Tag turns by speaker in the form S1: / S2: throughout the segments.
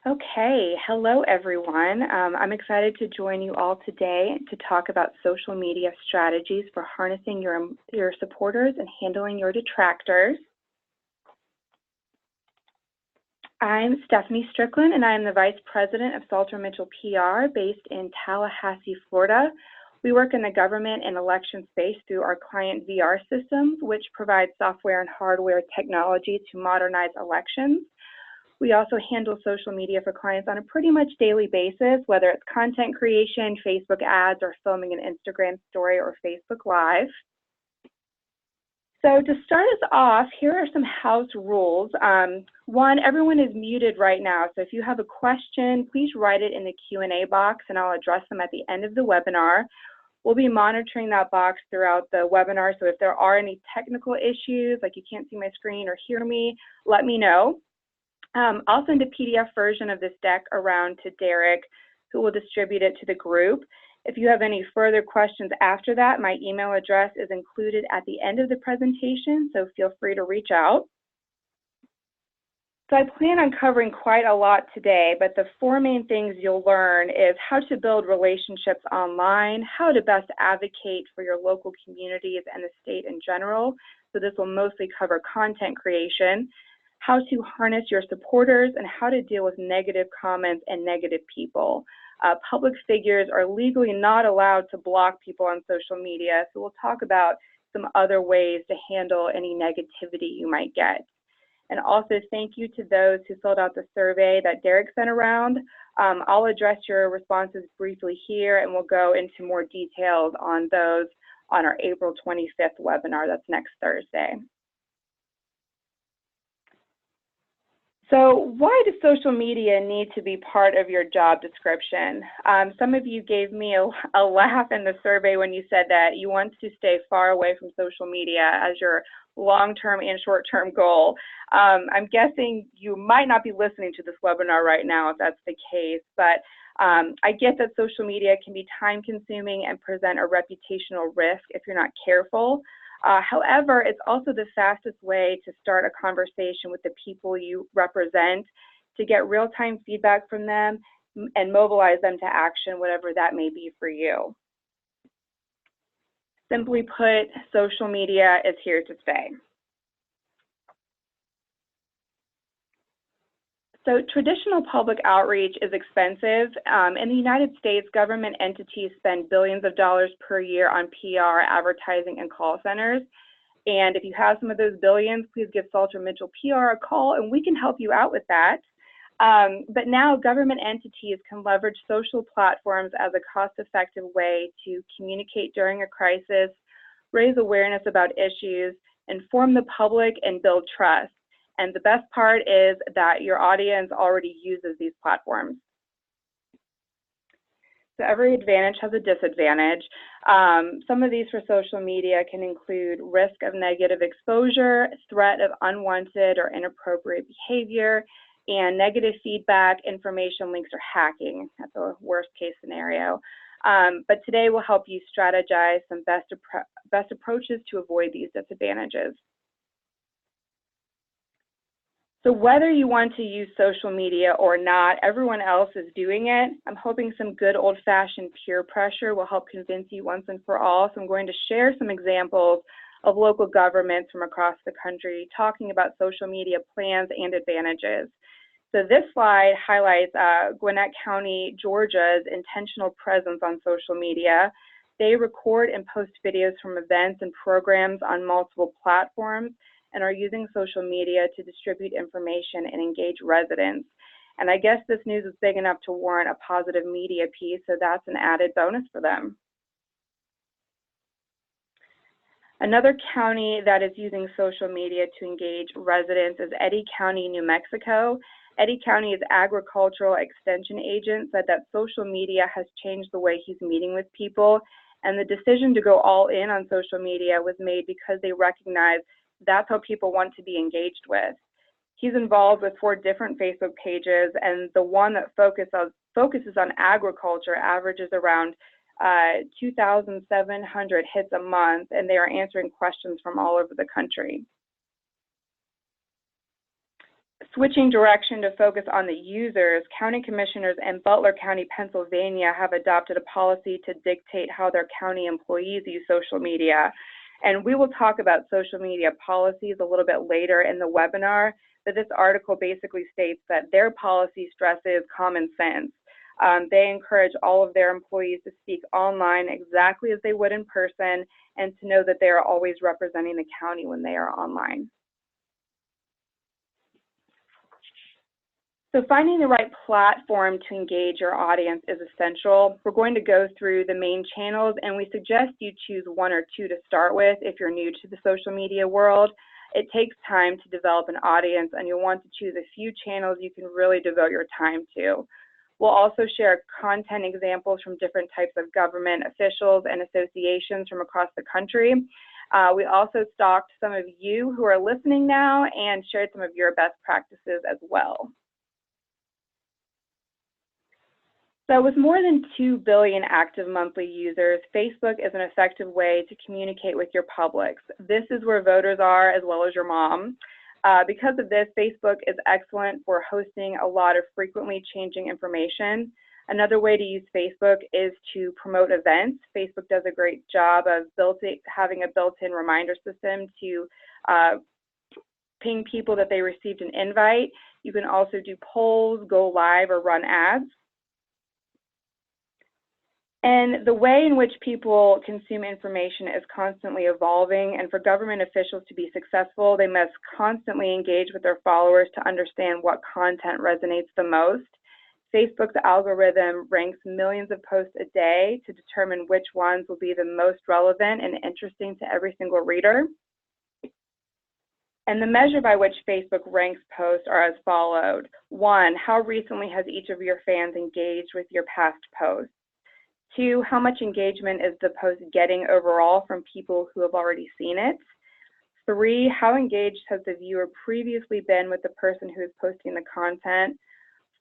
S1: Okay, hello everyone. I'm excited to join you all today to talk about social media strategies for harnessing your supporters and handling your detractors. I'm Stephanie Strickland, and I am the Vice President of Salter Mitchell PR based in Tallahassee, Florida. We work in the government and election space through our client VR systems, which provide software and hardware technology to modernize elections. We also handle social media for clients on a pretty much daily basis, whether it's content creation, Facebook ads, or filming an Instagram story or Facebook Live. So to start us off, here are some house rules. One, everyone is muted right now, so if you have a question, please write it in the Q&A box and I'll address them at the end of the webinar. We'll be monitoring that box throughout the webinar, so if there are any technical issues, like you can't see my screen or hear me, let me know. I'll send a PDF version of this deck around to Derek, who will distribute it to the group. If you have any further questions after that, my email address is included at the end of the presentation, so feel free to reach out. So I plan on covering quite a lot today, but the four main things you'll learn is how to build relationships online, how to best advocate for your local communities and the state in general. So this will mostly cover content creation, how to harness your supporters, and how to deal with negative comments and negative people. Public figures are legally not allowed to block people on social media, so we'll talk about some other ways to handle any negativity you might get. And also thank you to those who filled out the survey that Derek sent around. I'll address your responses briefly here, and we'll go into more details on those on our April 25th webinar. That's next Thursday. So why does social media need to be part of your job description? Some of you gave me a laugh in the survey when you said that you want to stay far away from social media as your long-term and short-term goal. I'm guessing you might not be listening to this webinar right now if that's the case, but I get that social media can be time-consuming and present a reputational risk if you're not careful. However, it's also the fastest way to start a conversation with the people you represent, to get real-time feedback from them and mobilize them to action, whatever that may be for you. Simply put, social media is here to stay. So traditional public outreach is expensive. In the United States, government entities spend billions of dollars per year on PR, advertising, and call centers. And if you have some of those billions, please give Salter Mitchell PR a call and we can help you out with that. But now government entities can leverage social platforms as a cost-effective way to communicate during a crisis, raise awareness about issues, inform the public, and build trust. And the best part is that your audience already uses these platforms. So every advantage has a disadvantage. Some of these for social media can include risk of negative exposure, threat of unwanted or inappropriate behavior, and negative feedback, information leaks, or hacking. That's a worst case scenario. But today we'll help you strategize some best approaches to avoid these disadvantages. So whether you want to use social media or not, everyone else is doing it. I'm hoping some good old-fashioned peer pressure will help convince you once and for all. So I'm going to share some examples of local governments from across the country talking about social media plans and advantages. So this slide highlights Gwinnett County, Georgia's intentional presence on social media. They record and post videos from events and programs on multiple platforms and are using social media to distribute information and engage residents. And I guess this news is big enough to warrant a positive media piece, so that's an added bonus for them. Another county that is using social media to engage residents is Eddy County, New Mexico. Eddy County's agricultural extension agent said that social media has changed the way he's meeting with people, and the decision to go all in on social media was made because they recognize that's how people want to be engaged with. He's involved with 4 different Facebook pages, and the one that focuses on agriculture averages around 2,700 hits a month, and they are answering questions from all over the country. Switching direction to focus on the users, county commissioners in Butler County, Pennsylvania have adopted a policy to dictate how their county employees use social media. And we will talk about social media policies a little bit later in the webinar, but this article basically states that their policy stresses common sense. They encourage all of their employees to speak online exactly as they would in person and to know that they are always representing the county when they are online. So finding the right platform to engage your audience is essential. We're going to go through the main channels, and we suggest you choose one or two to start with if you're new to the social media world. It takes time to develop an audience, and you'll want to choose a few channels you can really devote your time to. We'll also share content examples from different types of government officials and associations from across the country. We also stalked some of you who are listening now and shared some of your best practices as well. So with more than 2 billion active monthly users, Facebook is an effective way to communicate with your publics. This is where voters are, as well as your mom. Because of this, Facebook is excellent for hosting a lot of frequently changing information. Another way to use Facebook is to promote events. Facebook does a great job of having a built-in reminder system to ping people that they received an invite. You can also do polls, go live, or run ads. And the way in which people consume information is constantly evolving, and for government officials to be successful, they must constantly engage with their followers to understand what content resonates the most. Facebook's algorithm ranks millions of posts a day to determine which ones will be the most relevant and interesting to every single reader. And the measure by which Facebook ranks posts are as followed. 1, how recently has each of your fans engaged with your past posts? 2, how much engagement is the post getting overall from people who have already seen it? 3, how engaged has the viewer previously been with the person who is posting the content?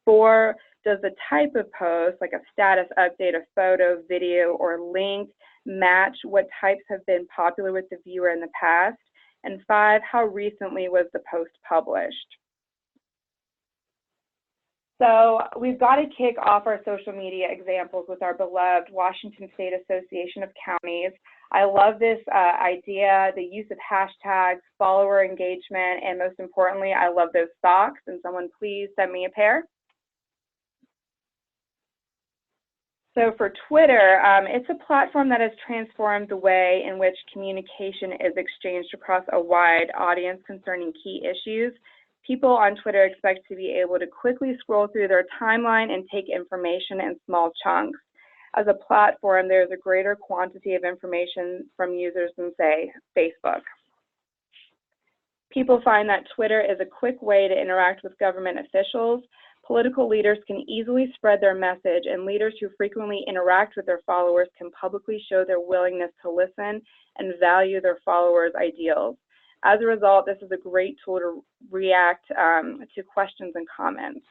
S1: 4, does the type of post, like a status update, a photo, video, or link, match what types have been popular with the viewer in the past? And 5, how recently was the post published? So we've got to kick off our social media examples with our beloved Washington State Association of Counties. I love this idea, the use of hashtags, follower engagement, and most importantly, I love those socks. And someone please send me a pair. So for Twitter, it's a platform that has transformed the way in which communication is exchanged across a wide audience concerning key issues. People on Twitter expect to be able to quickly scroll through their timeline and take information in small chunks. As a platform, there's a greater quantity of information from users than, say, Facebook. People find that Twitter is a quick way to interact with government officials. Political leaders can easily spread their message, and leaders who frequently interact with their followers can publicly show their willingness to listen and value their followers' ideals. As a result, this is a great tool to react to questions and comments.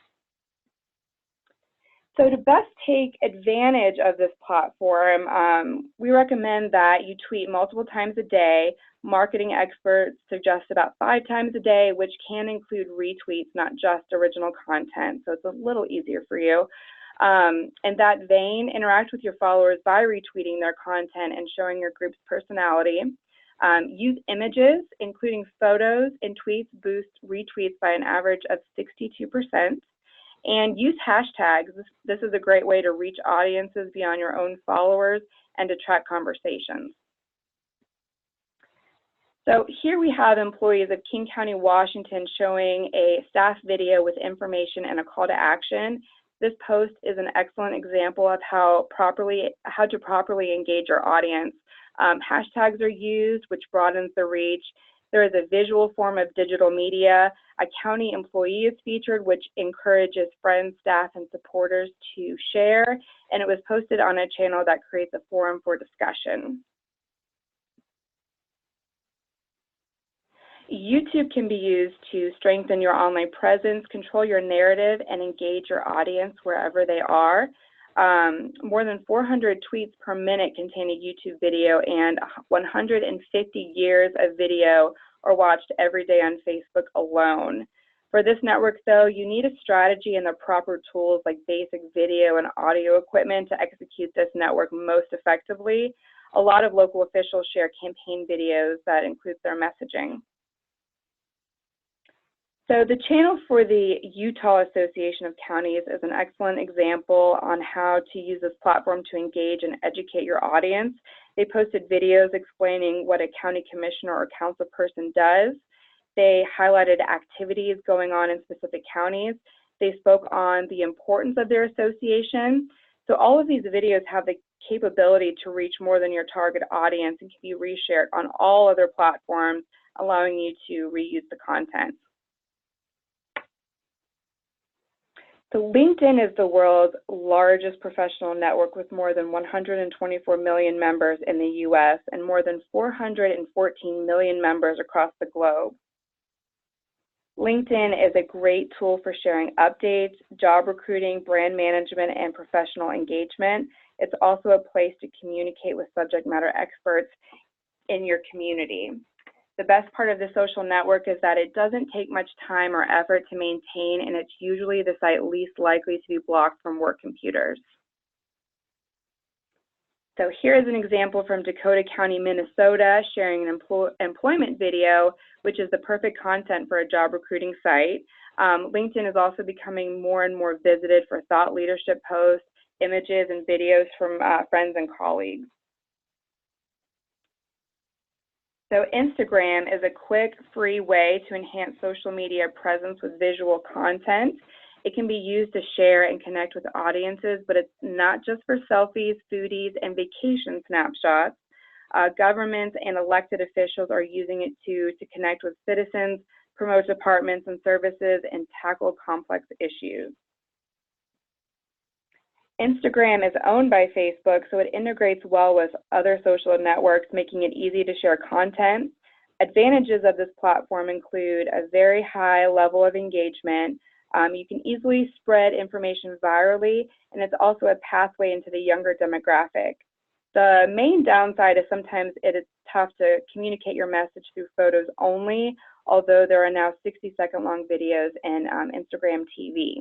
S1: So to best take advantage of this platform, we recommend that you tweet multiple times a day. Marketing experts suggest about 5 times a day, which can include retweets, not just original content, so it's a little easier for you. In that vein, interact with your followers by retweeting their content and showing your group's personality. Use images, including photos, in tweets boost retweets by an average of 62%. And use hashtags. This is a great way to reach audiences beyond your own followers and to track conversations. So here we have employees of King County, Washington showing a staff video with information and a call to action. This post is an excellent example of how to properly engage your audience. Hashtags are used, which broadens the reach. There is a visual form of digital media. A county employee is featured, which encourages friends, staff, and supporters to share. And it was posted on a channel that creates a forum for discussion. YouTube can be used to strengthen your online presence, control your narrative, and engage your audience wherever they are. More than 400 tweets per minute contain a YouTube video, and 150 years of video are watched every day on Facebook alone. For this network, though, you need a strategy and the proper tools like basic video and audio equipment to execute this network most effectively. A lot of local officials share campaign videos that include their messaging. So the channel for the Utah Association of Counties is an excellent example on how to use this platform to engage and educate your audience. They posted videos explaining what a county commissioner or council person does. They highlighted activities going on in specific counties. They spoke on the importance of their association. So all of these videos have the capability to reach more than your target audience and can be reshared on all other platforms, allowing you to reuse the content. So LinkedIn is the world's largest professional network with more than 124 million members in the US and more than 414 million members across the globe. LinkedIn is a great tool for sharing updates, job recruiting, brand management, and professional engagement. It's also a place to communicate with subject matter experts in your community. The best part of the social network is that it doesn't take much time or effort to maintain, and it's usually the site least likely to be blocked from work computers. So here is an example from Dakota County, Minnesota, sharing an employment video, which is the perfect content for a job recruiting site. LinkedIn is also becoming more and more visited for thought leadership posts, images, and videos from friends and colleagues. So Instagram is a quick, free way to enhance social media presence with visual content. It can be used to share and connect with audiences, but it's not just for selfies, foodies, and vacation snapshots. Governments and elected officials are using it to connect with citizens, promote departments and services, and tackle complex issues. Instagram is owned by Facebook, so it integrates well with other social networks, making it easy to share content. Advantages of this platform include a very high level of engagement. You can easily spread information virally, and it's also a pathway into the younger demographic. The main downside is sometimes it is tough to communicate your message through photos only, although there are now 60-second long videos in Instagram TV.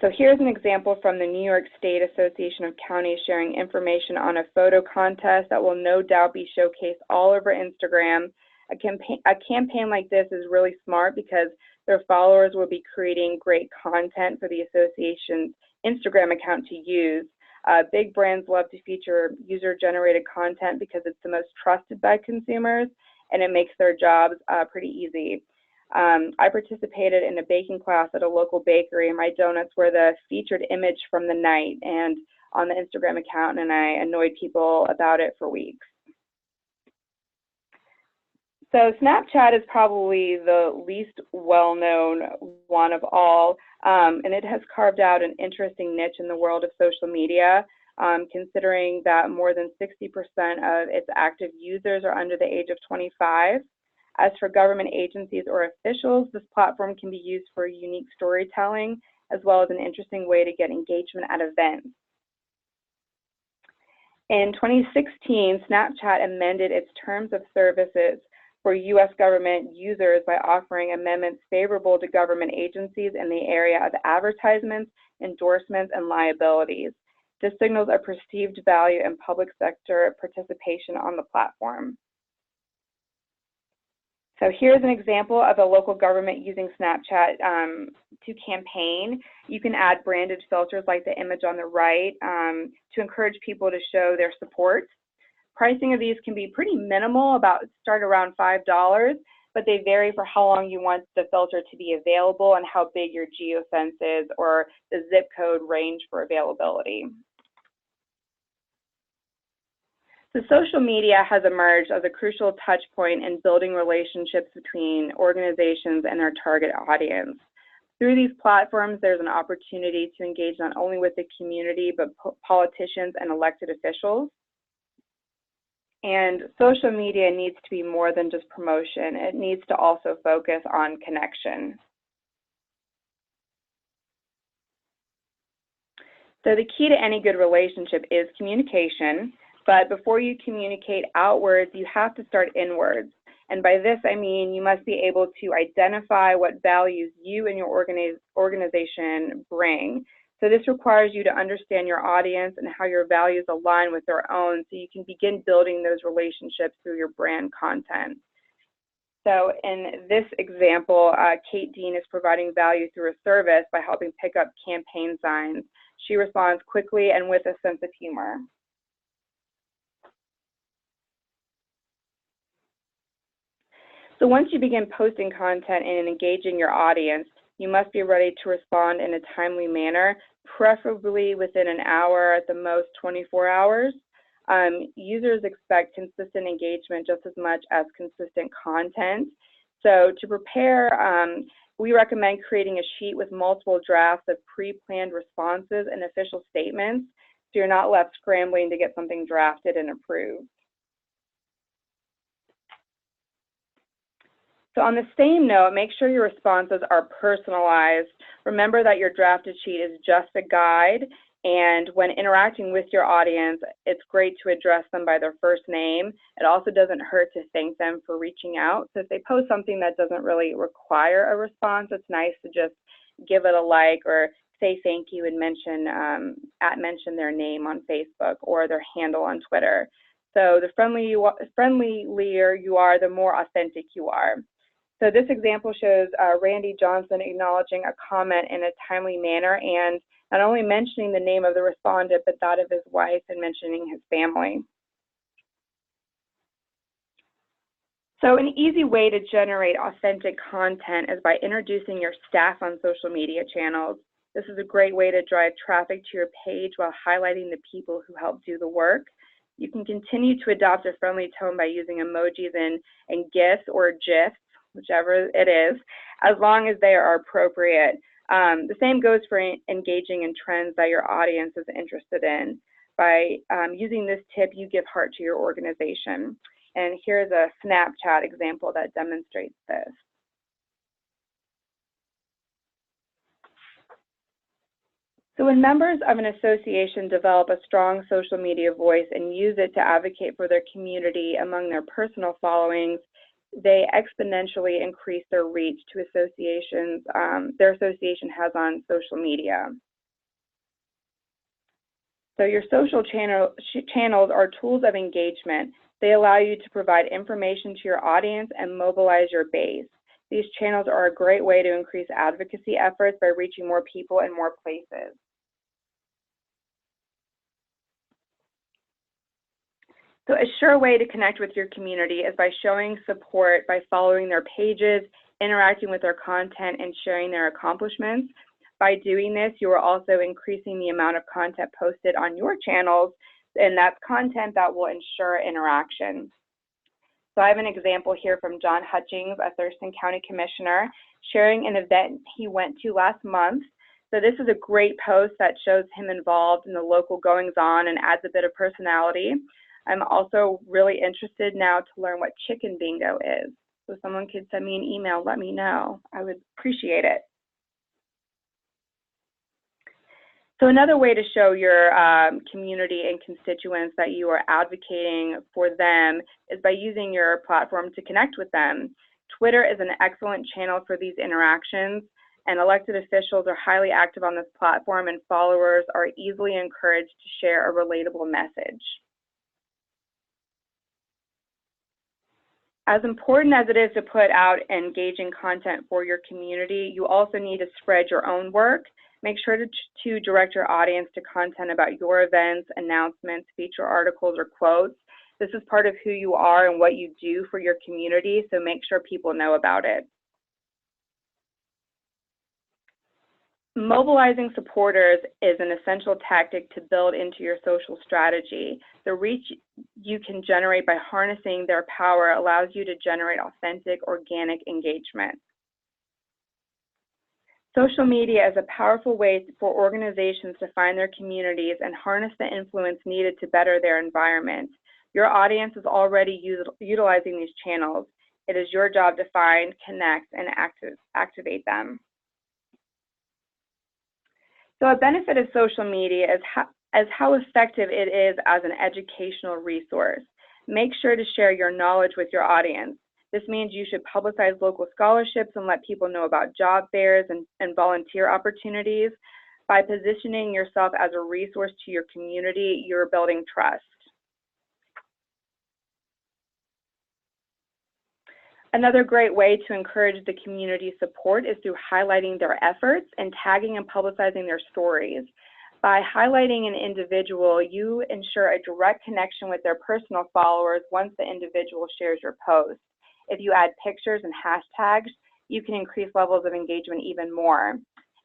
S1: So here's an example from the New York State Association of Counties sharing information on a photo contest that will no doubt be showcased all over Instagram. A campaign like this is really smart because their followers will be creating great content for the association's Instagram account to use. Big brands love to feature user-generated content because it's the most trusted by consumers, and it makes their jobs pretty easy. I participated in a baking class at a local bakery, and my donuts were the featured image from the night and on the Instagram account, and I annoyed people about it for weeks. So Snapchat is probably the least well-known one of all, and it has carved out an interesting niche in the world of social media, considering that more than 60% of its active users are under the age of 25. As for government agencies or officials, this platform can be used for unique storytelling, as well as an interesting way to get engagement at events. In 2016, Snapchat amended its terms of services for U.S. government users by offering amendments favorable to government agencies in the area of advertisements, endorsements, and liabilities. This signals a perceived value in public sector participation on the platform. So here's an example of a local government using Snapchat to campaign. You can add branded filters like the image on the right to encourage people to show their support. Pricing of these can be pretty minimal, start around $5, but they vary for how long you want the filter to be available and how big your geofence is, or the zip code range for availability. So social media has emerged as a crucial touch point in building relationships between organizations and their target audience. Through these platforms, there's an opportunity to engage not only with the community, but politicians and elected officials. And social media needs to be more than just promotion. It needs to also focus on connection. So the key to any good relationship is communication, but before you communicate outwards, you have to start inwards. And by this, I mean you must be able to identify what values you and your organization bring. So this requires you to understand your audience and how your values align with their own so you can begin building those relationships through your brand content. So in this example, Kate Dean is providing value through a service by helping pick up campaign signs. She responds quickly and with a sense of humor. So once you begin posting content and engaging your audience, you must be ready to respond in a timely manner, preferably within an hour, at the most 24 hours. Users expect consistent engagement just as much as consistent content. So to prepare, we recommend creating a sheet with multiple drafts of pre-planned responses and official statements, so you're not left scrambling to get something drafted and approved. So on the same note, make sure your responses are personalized. Remember that your drafted sheet is just a guide, and when interacting with your audience, it's great to address them by their first name. It also doesn't hurt to thank them for reaching out. So if they post something that doesn't really require a response, it's nice to just give it a like or say thank you and mention their name on Facebook or their handle on Twitter. So the friendlier you are, the more authentic you are. So this example shows Randy Johnson acknowledging a comment in a timely manner and not only mentioning the name of the respondent, but that of his wife and mentioning his family. So an easy way to generate authentic content is by introducing your staff on social media channels. This is a great way to drive traffic to your page while highlighting the people who help do the work. You can continue to adopt a friendly tone by using emojis and GIFs or GIFs, whichever it is, as long as they are appropriate. The same goes for engaging in trends that your audience is interested in. By using this tip, you give heart to your organization. And here's a Snapchat example that demonstrates this. So when members of an association develop a strong social media voice and use it to advocate for their community among their personal followings, they exponentially increase their reach to associations their association has on social media. So your social channels are tools of engagement. They allow you to provide information to your audience and mobilize your base. These channels are a great way to increase advocacy efforts by reaching more people in more places. So a sure way to connect with your community is by showing support by following their pages, interacting with their content, and sharing their accomplishments. By doing this, you are also increasing the amount of content posted on your channels, and that's content that will ensure interaction. So I have an example here from John Hutchings, a Thurston County Commissioner, sharing an event he went to last month. So this is a great post that shows him involved in the local goings-on and adds a bit of personality. I'm also really interested now to learn what chicken bingo is. So if someone could send me an email, let me know. I would appreciate it. So another way to show your community and constituents that you are advocating for them is by using your platform to connect with them. Twitter is an excellent channel for these interactions, and elected officials are highly active on this platform, and followers are easily encouraged to share a relatable message. As important as it is to put out engaging content for your community, you also need to spread your own work. Make sure to direct your audience to content about your events, announcements, feature articles, or quotes. This is part of who you are and what you do for your community, so make sure people know about it. Mobilizing supporters is an essential tactic to build into your social strategy. The reach you can generate by harnessing their power allows you to generate authentic, organic engagement. Social media is a powerful way for organizations to find their communities and harness the influence needed to better their environment. Your audience is already utilizing these channels. It is your job to find, connect, and activate them. So a benefit of social media is how effective it is as an educational resource. Make sure to share your knowledge with your audience. This means you should publicize local scholarships and let people know about job fairs and volunteer opportunities. By positioning yourself as a resource to your community, you're building trust. Another great way to encourage the community support is through highlighting their efforts and tagging and publicizing their stories. By highlighting an individual, you ensure a direct connection with their personal followers once the individual shares your post. If you add pictures and hashtags, you can increase levels of engagement even more.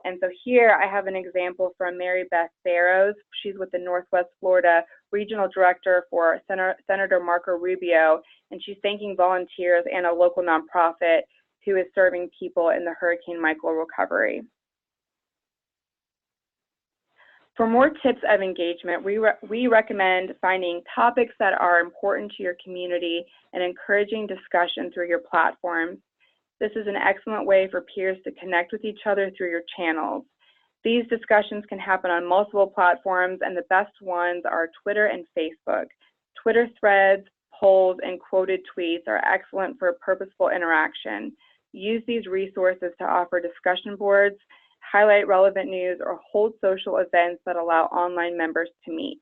S1: And so here I have an example from Mary Beth Barrows. She's with the Northwest Florida Regional Director for Senator Marco Rubio, and she's thanking volunteers and a local nonprofit who is serving people in the Hurricane Michael recovery. For more tips of engagement, we recommend finding topics that are important to your community and encouraging discussion through your platforms. This is an excellent way for peers to connect with each other through your channels. These discussions can happen on multiple platforms, and the best ones are Twitter and Facebook. Twitter threads, polls, and quoted tweets are excellent for purposeful interaction. Use these resources to offer discussion boards, highlight relevant news, or hold social events that allow online members to meet.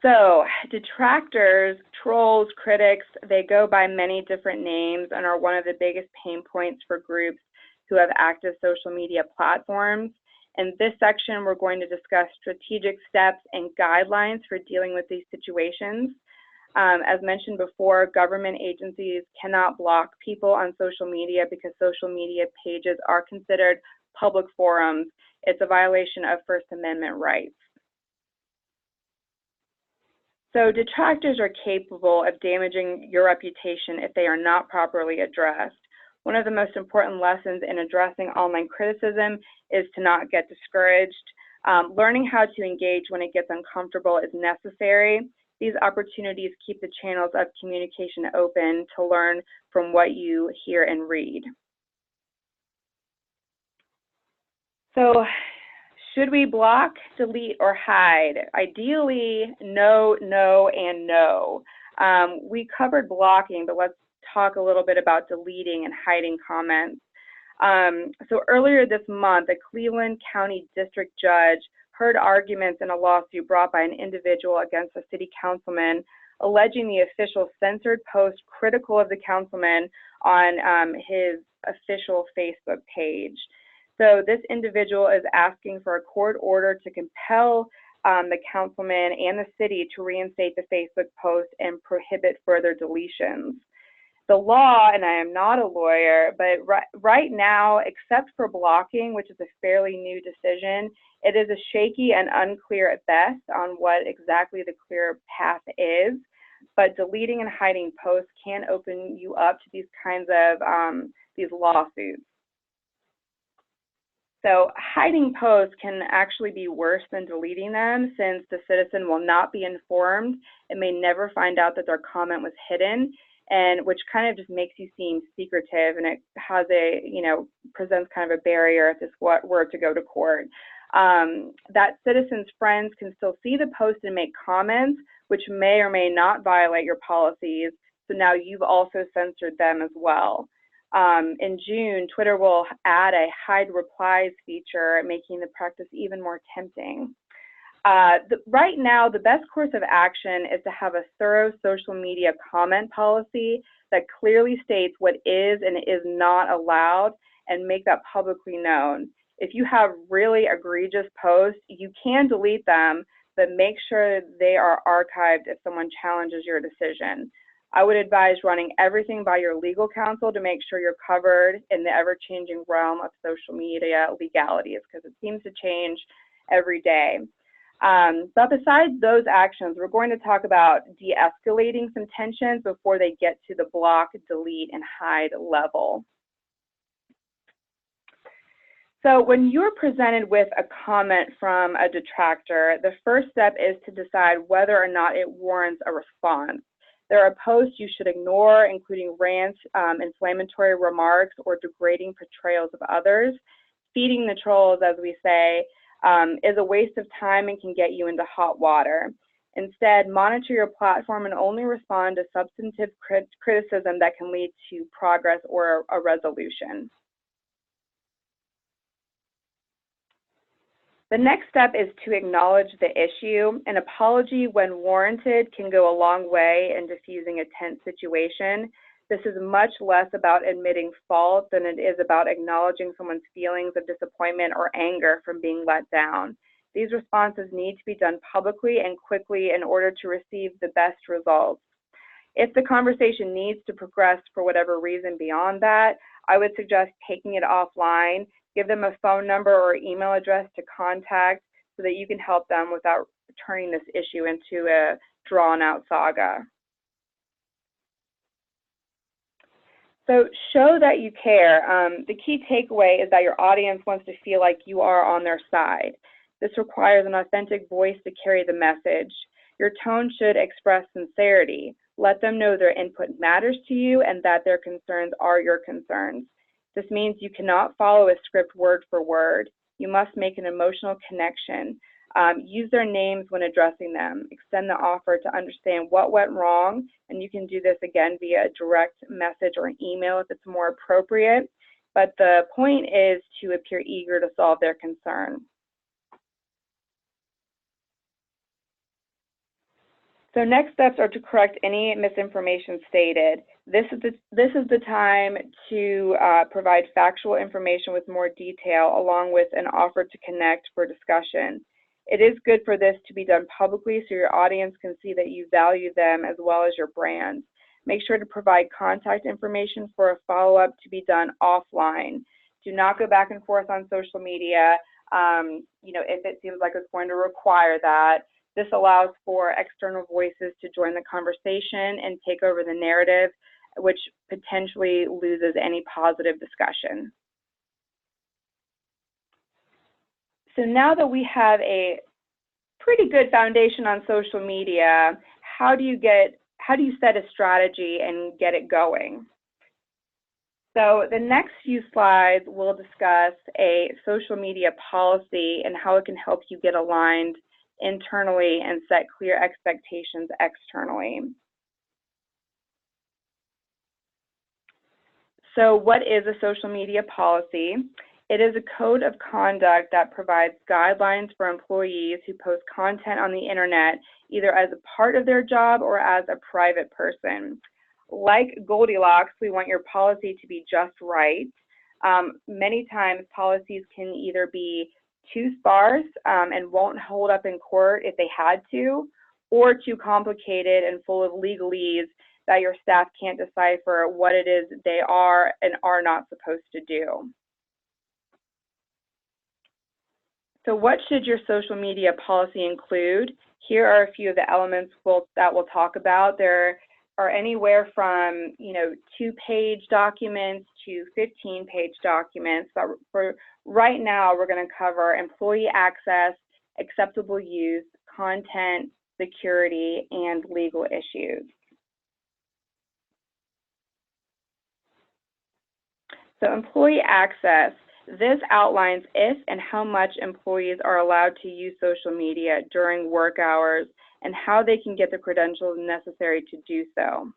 S1: So, detractors, trolls, critics, they go by many different names and are one of the biggest pain points for groups who have active social media platforms. In this section, we're going to discuss strategic steps and guidelines for dealing with these situations. As mentioned before, government agencies cannot block people on social media because social media pages are considered public forums. It's a violation of First Amendment rights. So detractors are capable of damaging your reputation if they are not properly addressed. One of the most important lessons in addressing online criticism is to not get discouraged. Learning how to engage when it gets uncomfortable is necessary. These opportunities keep the channels of communication open to learn from what you hear and read. So, should we block, delete, or hide? Ideally, no, no, and no. We covered blocking, but let's talk a little bit about deleting and hiding comments. So earlier this month, a Cleveland County District Judge heard arguments in a lawsuit brought by an individual against a city councilman, alleging the official censored post critical of the councilman on his official Facebook page. So this individual is asking for a court order to compel the councilman and the city to reinstate the Facebook post and prohibit further deletions. The law, and I am not a lawyer, but right now, except for blocking, which is a fairly new decision, it is a shaky and unclear at best on what exactly the clear path is. But deleting and hiding posts can open you up to these kinds of these lawsuits. So hiding posts can actually be worse than deleting them, since the citizen will not be informed and may never find out that their comment was hidden, and which kind of just makes you seem secretive, and it has a, presents kind of a barrier if this were to go to court. That citizen's friends can still see the post and make comments, which may or may not violate your policies, so now you've also censored them as well. In June, Twitter will add a hide replies feature, making the practice even more tempting. Right now, the best course of action is to have a thorough social media comment policy that clearly states what is and is not allowed, and make that publicly known. If you have really egregious posts, you can delete them, but make sure they are archived if someone challenges your decision. I would advise running everything by your legal counsel to make sure you're covered in the ever-changing realm of social media legalities, because it seems to change every day. But besides those actions, we're going to talk about de-escalating some tensions before they get to the block, delete, and hide level. So when you're presented with a comment from a detractor, the first step is to decide whether or not it warrants a response. There are posts you should ignore, including rants, inflammatory remarks, or degrading portrayals of others. Feeding the trolls, as we say, is a waste of time and can get you into hot water. Instead, monitor your platform and only respond to substantive criticism that can lead to progress or a resolution. The next step is to acknowledge the issue. An apology, when warranted, can go a long way in diffusing a tense situation. This is much less about admitting fault than it is about acknowledging someone's feelings of disappointment or anger from being let down. These responses need to be done publicly and quickly in order to receive the best results. If the conversation needs to progress for whatever reason beyond that, I would suggest taking it offline. Give them a phone number or email address to contact so that you can help them without turning this issue into a drawn-out saga. So show that you care. The key takeaway is that your audience wants to feel like you are on their side. This requires an authentic voice to carry the message. Your tone should express sincerity. Let them know their input matters to you and that their concerns are your concerns. This means you cannot follow a script word for word. You must make an emotional connection. Use their names when addressing them. Extend the offer to understand what went wrong, and you can do this again via a direct message or an email if it's more appropriate. But the point is to appear eager to solve their concern. So next steps are to correct any misinformation stated. This is the time to provide factual information with more detail along with an offer to connect for discussion. It is good for this to be done publicly so your audience can see that you value them as well as your brand. Make sure to provide contact information for a follow-up to be done offline. Do not go back and forth on social media, if it seems like it's going to require that. This allows for external voices to join the conversation and take over the narrative, which potentially loses any positive discussion. So now that we have a pretty good foundation on social media, how do you set a strategy and get it going? So the next few slides will discuss a social media policy and how it can help you get aligned internally and set clear expectations externally. So what is a social media policy? It is a code of conduct that provides guidelines for employees who post content on the internet, either as a part of their job or as a private person. Like Goldilocks, we want your policy to be just right. Many times policies can either be too sparse and won't hold up in court if they had to, or too complicated and full of legalese that your staff can't decipher what it is they are and are not supposed to do. So what should your social media policy include? Here are a few of the elements that we'll talk about. There are anywhere from 2-page documents to 15-page documents. But for right now, we're going to cover employee access, acceptable use, content, security, and legal issues. So employee access. This outlines if and how much employees are allowed to use social media during work hours and how they can get the credentials necessary to do so.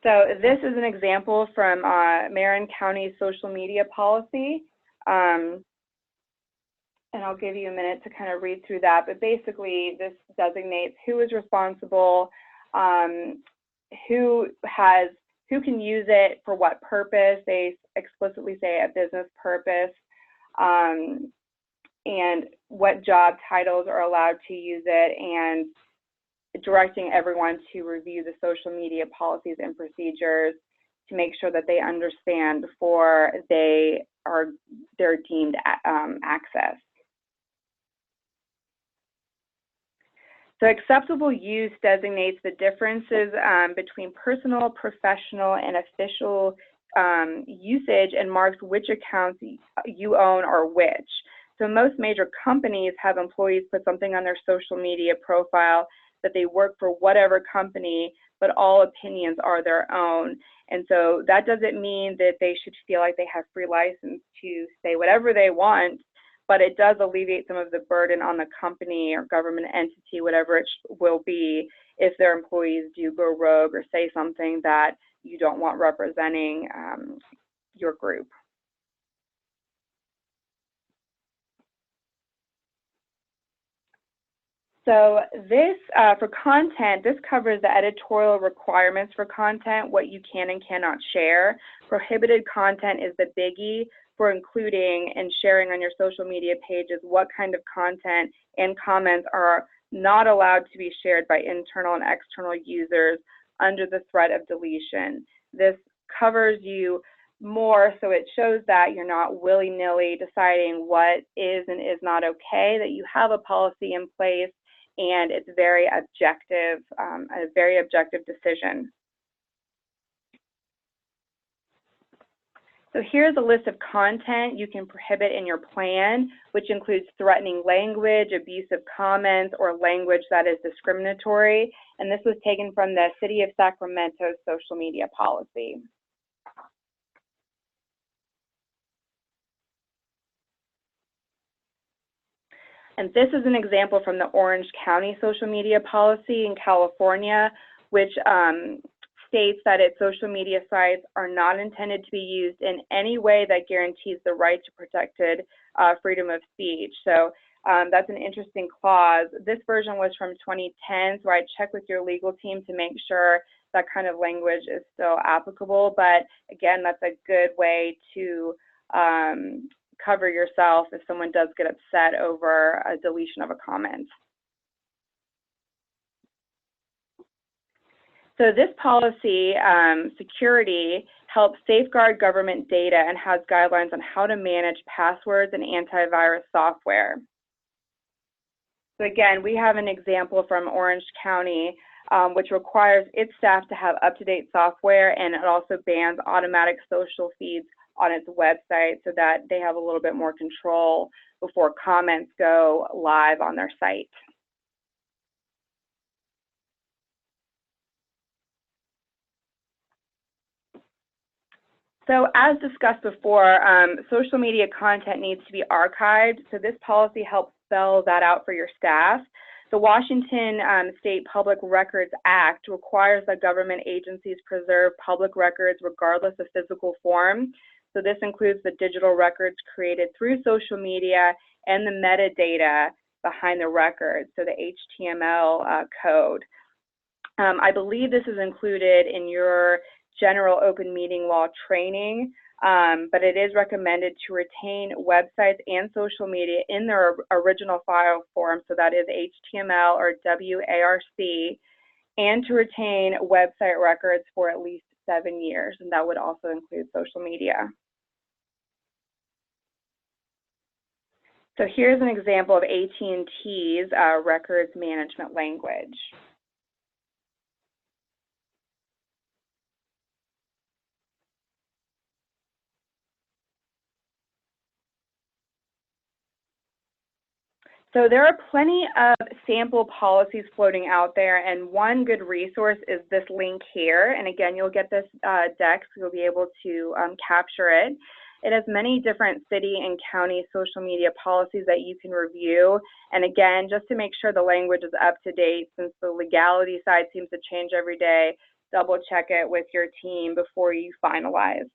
S1: So this is an example from Marin County's social media policy. And I'll give you a minute to kind of read through that. But basically, this designates who is responsible, who can use it for what purpose. They explicitly say a business purpose, and what job titles are allowed to use it, and directing everyone to review the social media policies and procedures to make sure that they understand before they're deemed access. So acceptable use designates the differences between personal, professional, and official usage and marks which accounts you own or which. So most major companies have employees put something on their social media profile that they work for whatever company, but all opinions are their own. And so that doesn't mean that they should feel like they have free license to say whatever they want, but it does alleviate some of the burden on the company or government entity, whatever it will be, if their employees do go rogue or say something that you don't want representing your group. So this, for content, this covers the editorial requirements for content, what you can and cannot share. Prohibited content is the biggie for including and sharing on your social media pages. What kind of content and comments are not allowed to be shared by internal and external users under the threat of deletion. This covers you more, so it shows that you're not willy-nilly deciding what is and is not okay, that you have a policy in place, and it's very objective, a very objective decision. So here's a list of content you can prohibit in your plan, which includes threatening language, abusive comments, or language that is discriminatory. And this was taken from the City of Sacramento's social media policy. And this is an example from the Orange County social media policy in California, which states that its social media sites are not intended to be used in any way that guarantees the right to protected freedom of speech. So that's an interesting clause. This version was from 2010, so I'd check with your legal team to make sure that kind of language is still applicable. But again, that's a good way to cover yourself if someone does get upset over a deletion of a comment. So this policy, security, helps safeguard government data and has guidelines on how to manage passwords and antivirus software. So again, we have an example from Orange County, which requires its staff to have up-to-date software, and it also bans automatic social feeds on its website so that they have a little bit more control before comments go live on their site. So as discussed before, social media content needs to be archived. So this policy helps spell that out for your staff. The Washington State Public Records Act requires that government agencies preserve public records regardless of physical form. So this includes the digital records created through social media and the metadata behind the records, so the HTML code. I believe this is included in your general open meeting law training, but it is recommended to retain websites and social media in their original file form, so that is HTML or WARC, and to retain website records for at least 7 years, and that would also include social media. So here's an example of AT&T's records management language. So there are plenty of sample policies floating out there, and one good resource is this link here. And again, you'll get this deck, so you'll be able to capture it. It has many different city and county social media policies that you can review. And again, just to make sure the language is up to date, since the legality side seems to change every day, double check it with your team before you finalize.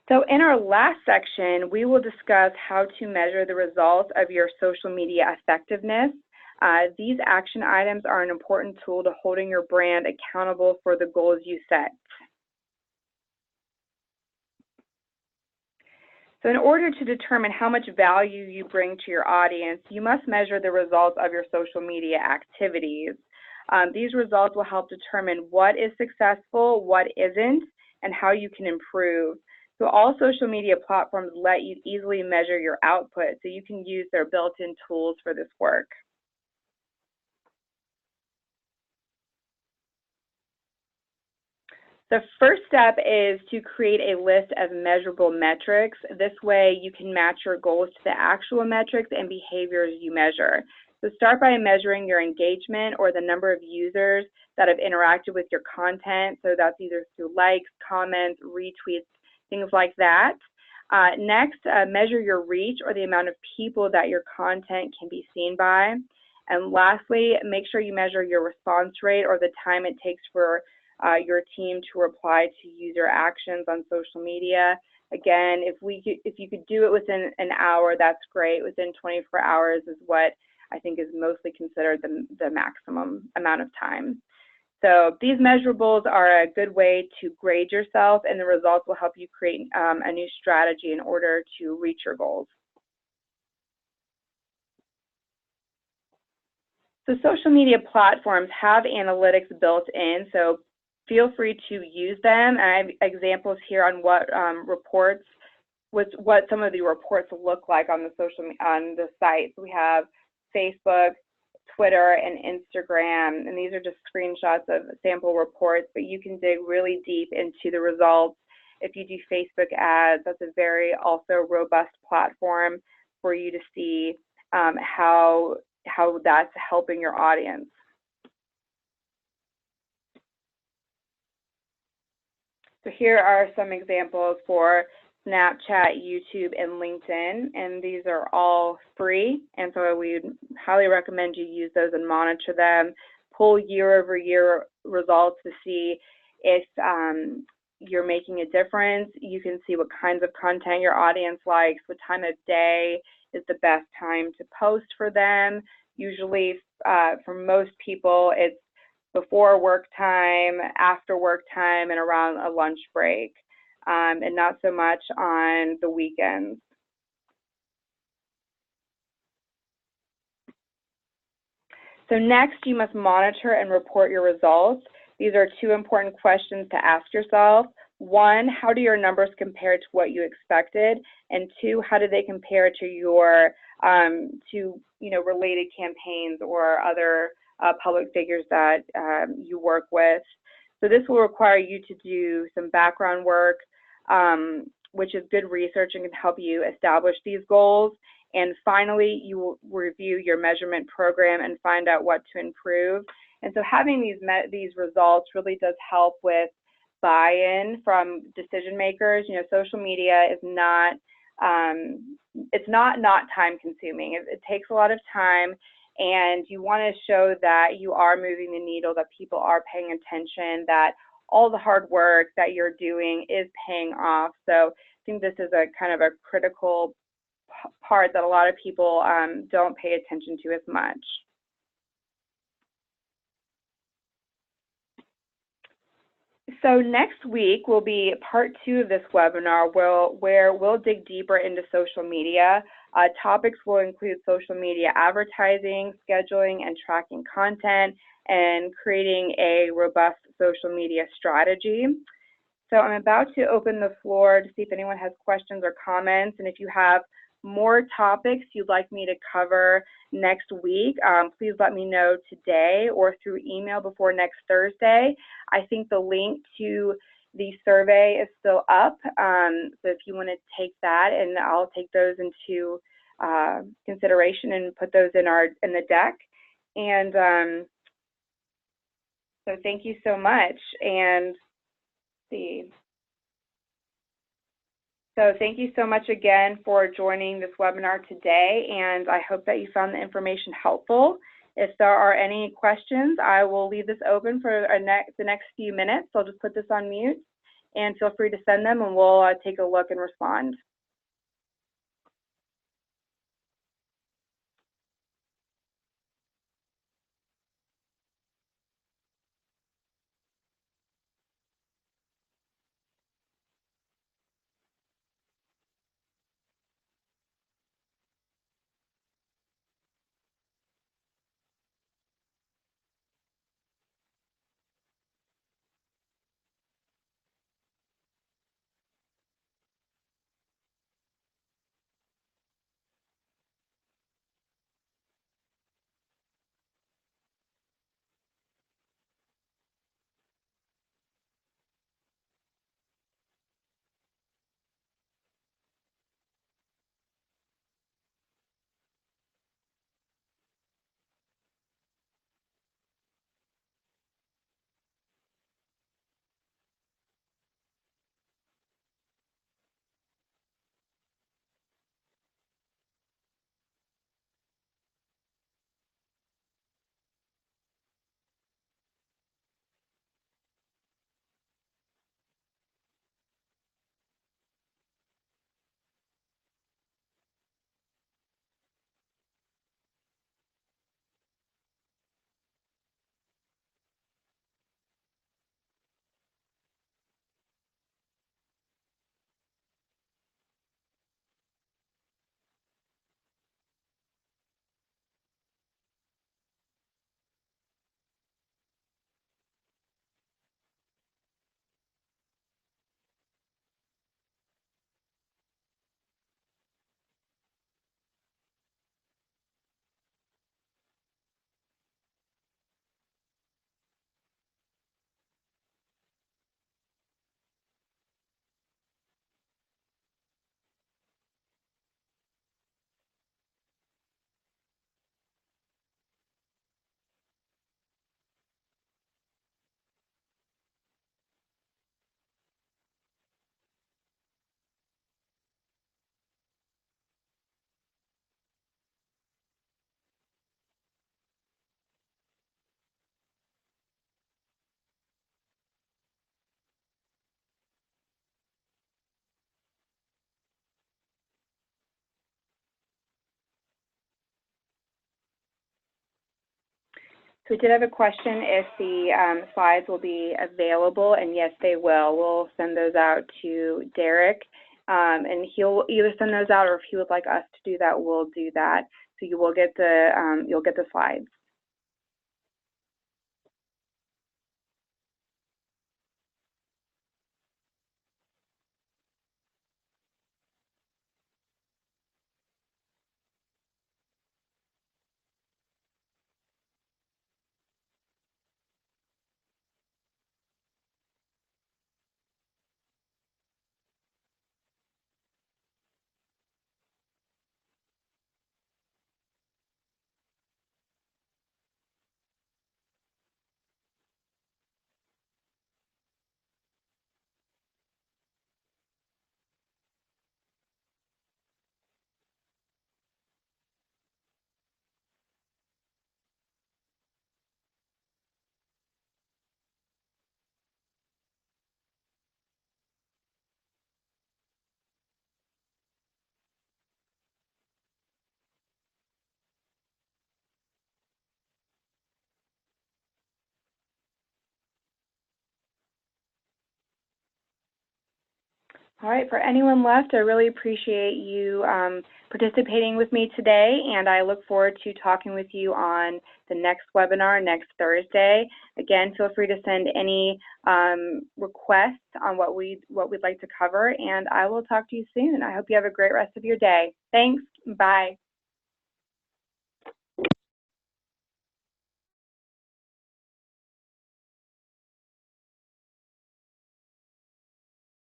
S1: So in our last section, we will discuss how to measure the results of your social media effectiveness. These action items are an important tool to holding your brand accountable for the goals you set. So in order to determine how much value you bring to your audience, you must measure the results of your social media activities. These results will help determine what is successful, what isn't, and how you can improve. So all social media platforms let you easily measure your output, so you can use their built-in tools for this work. The first step is to create a list of measurable metrics. This way you can match your goals to the actual metrics and behaviors you measure. So start by measuring your engagement or the number of users that have interacted with your content. So that's either through likes, comments, retweets, things like that. Next, measure your reach or the amount of people that your content can be seen by. And lastly, make sure you measure your response rate or the time it takes for your team to reply to user actions on social media. Again, if you could do it within an hour, that's great. Within 24 hours is what I think is mostly considered the maximum amount of time. So these measurables are a good way to grade yourself, and the results will help you create a new strategy in order to reach your goals. So social media platforms have analytics built in, so feel free to use them. And I have examples here on what what some of the reports look like on the site. So we have Facebook, Twitter, and Instagram, and these are just screenshots of sample reports, but you can dig really deep into the results. If you do Facebook ads, that's a very also robust platform for you to see how that's helping your audience. So here are some examples for Snapchat, YouTube, and LinkedIn, and these are all free, and so we highly recommend you use those and monitor them. Pull year-over-year results to see if you're making a difference. You can see what kinds of content your audience likes, what time of day is the best time to post for them. Usually, for most people, it's before work time, after work time, and around a lunch break. And not so much on the weekends. So next, you must monitor and report your results. These are two important questions to ask yourself. One, how do your numbers compare to what you expected? And two, how do they compare to your related campaigns or other public figures that you work with? So this will require you to do some background work, which is good research and can help you establish these goals. And finally, you will review your measurement program and find out what to improve. And so having these results really does help with buy-in from decision makers. You know, social media is not, it's not time consuming. It takes a lot of time, and you want to show that you are moving the needle, that people are paying attention, that all the hard work that you're doing is paying off. So I think this is a kind of a critical part that a lot of people don't pay attention to as much. So next week will be part 2 of this webinar where we'll dig deeper into social media. Topics will include social media advertising, scheduling and tracking content, and creating a robust social media strategy. So I'm about to open the floor to see if anyone has questions or comments, and if you have more topics you'd like me to cover next week, please let me know today or through email before next Thursday. I think the link to the survey is still up, so if you want to take that, and I'll take those into consideration and put those in the deck. And so thank you so much. And see. So thank you so much again for joining this webinar today, and I hope that you found the information helpful. If there are any questions, I will leave this open for the next few minutes. So I'll just put this on mute, and feel free to send them, and we'll take a look and respond. So we did have a question if the slides will be available, and yes, they will. We'll send those out to Derek, and he'll either send those out, or if he would like us to do that, we'll do that. So you will get the you'll get the slides. All right, for anyone left, I really appreciate you participating with me today, and I look forward to talking with you on the next webinar next Thursday. Again, feel free to send any requests on what we'd like to cover, and I will talk to you soon. I hope you have a great rest of your day. Thanks. Bye.